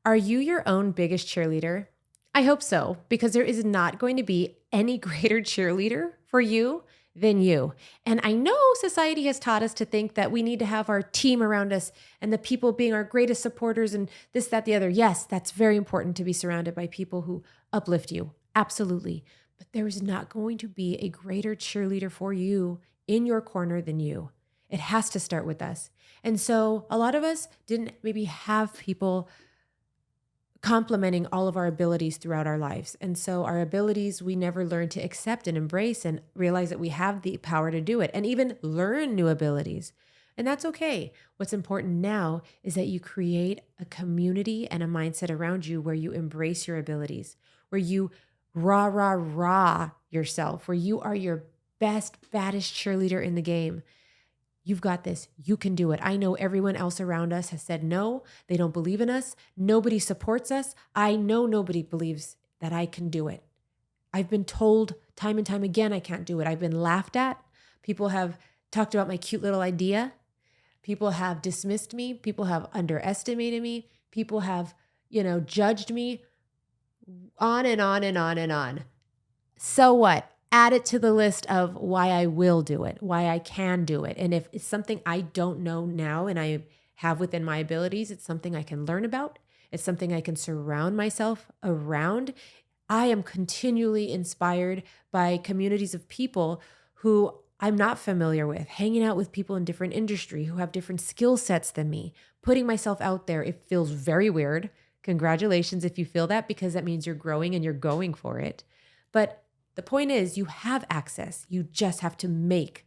Are you your own biggest cheerleader? I hope so, because there is not going to be any greater cheerleader for you than you. And I know society has taught us to think that we need to have our team around us and the people being our greatest supporters and this, that, the other. Yes, that's very important to be surrounded by people who uplift you. Absolutely. But there is not going to be a greater cheerleader for you in your corner than you. It has to start with us. And so a lot of us didn't maybe have people complementing all of our abilities throughout our lives. And so our abilities, we never learn to accept and embrace and realize that we have the power to do it and even learn new abilities. And that's okay. What's important now is that you create a community and a mindset around you where you embrace your abilities, where you rah yourself, where you are your best, baddest cheerleader in the game. You've got this. You can do it. I know everyone else around us has said no. They don't believe in us. Nobody supports us. I know nobody believes that I can do it. I've been told time and time again I can't do it. I've been laughed at. People have talked about my cute little idea. People have dismissed me. People have underestimated me. People have, judged me, on and on and on and on. So what? Add it to the list of why I will do it, why I can do it. And if it's something I don't know now and I have within my abilities, it's something I can learn about. It's something I can surround myself around. I am continually inspired by communities of people who I'm not familiar with, hanging out with people in different industry who have different skill sets than me, putting myself out there. It feels very weird. Congratulations if you feel that, because that means you're growing and you're going for it. But the point is, you have access. You just have to make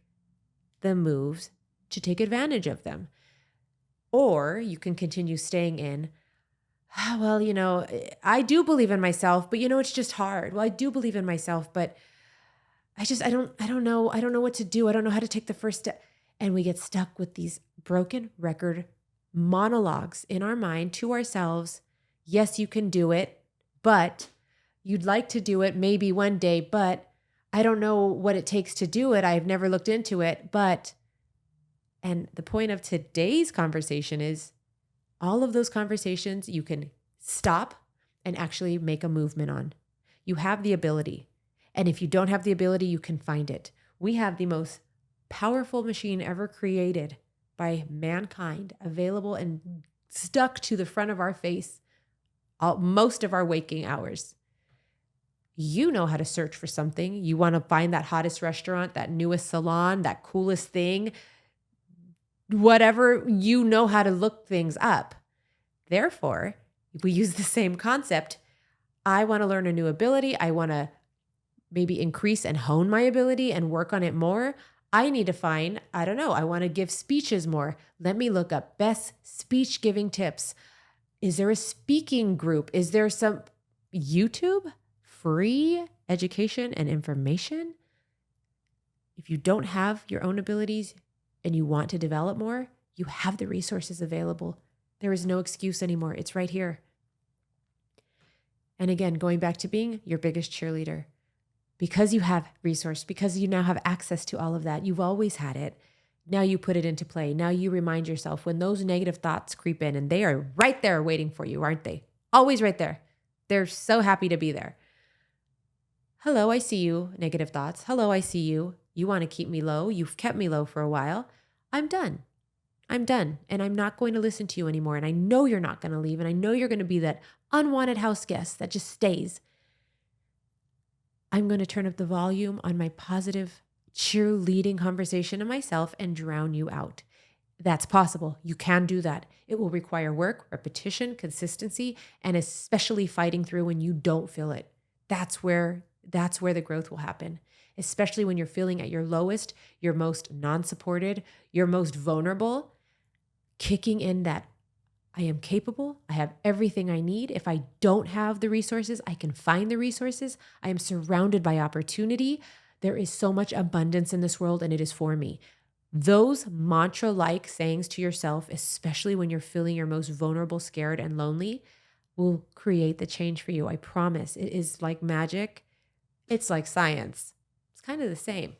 the moves to take advantage of them. Or you can continue staying in, well, I do believe in myself, but it's just hard. Well, I do believe in myself, but I don't know. I don't know what to do. I don't know how to take the first step. And we get stuck with these broken record monologues in our mind to ourselves. Yes, you can do it, but you'd like to do it maybe one day, but I don't know what it takes to do it. I've never looked into it, and the point of today's conversation is all of those conversations you can stop and actually make a movement on. You have the ability. And if you don't have the ability, you can find it. We have the most powerful machine ever created by mankind, available and stuck to the front of our face most of our waking hours. You know how to search for something. You want to find that hottest restaurant, that newest salon, that coolest thing, whatever, you know how to look things up. Therefore, if we use the same concept, I want to learn a new ability. I want to maybe increase and hone my ability and work on it more. I need to find, I want to give speeches more. Let me look up best speech giving tips. Is there a speaking group? Is there some YouTube? Free education and information? If you don't have your own abilities and you want to develop more, you have the resources available. There is no excuse anymore. It's right here. And again, going back to being your biggest cheerleader, because you have resource, because you now have access to all of that, you've always had it. Now you put it into play. Now you remind yourself when those negative thoughts creep in, and they are right there waiting for you, aren't they? Always right there. They're so happy to be there. Hello, I see you, negative thoughts. Hello, I see you. You want to keep me low. You've kept me low for a while. I'm done. And I'm not going to listen to you anymore. And I know you're not going to leave. And I know you're going to be that unwanted house guest that just stays. I'm going to turn up the volume on my positive, cheerleading conversation to myself and drown you out. That's possible. You can do that. It will require work, repetition, consistency, and especially fighting through when you don't feel it. That's where the growth will happen, especially when you're feeling at your lowest, your most non-supported, your most vulnerable, kicking in that I am capable. I have everything I need. If I don't have the resources, I can find the resources. I am surrounded by opportunity. There is so much abundance in this world, and it is for me. Those mantra-like sayings to yourself, especially when you're feeling your most vulnerable, scared, and lonely, will create the change for you. I promise. It is like magic. It's like science. It's kind of the same.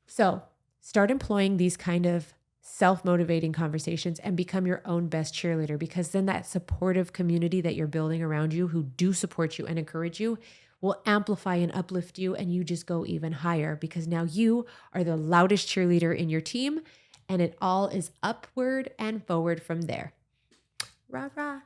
So start employing these kind of self-motivating conversations and become your own best cheerleader, because then that supportive community that you're building around you who do support you and encourage you will amplify and uplift you, and you just go even higher because now you are the loudest cheerleader in your team, and it all is upward and forward from there. Rah, rah.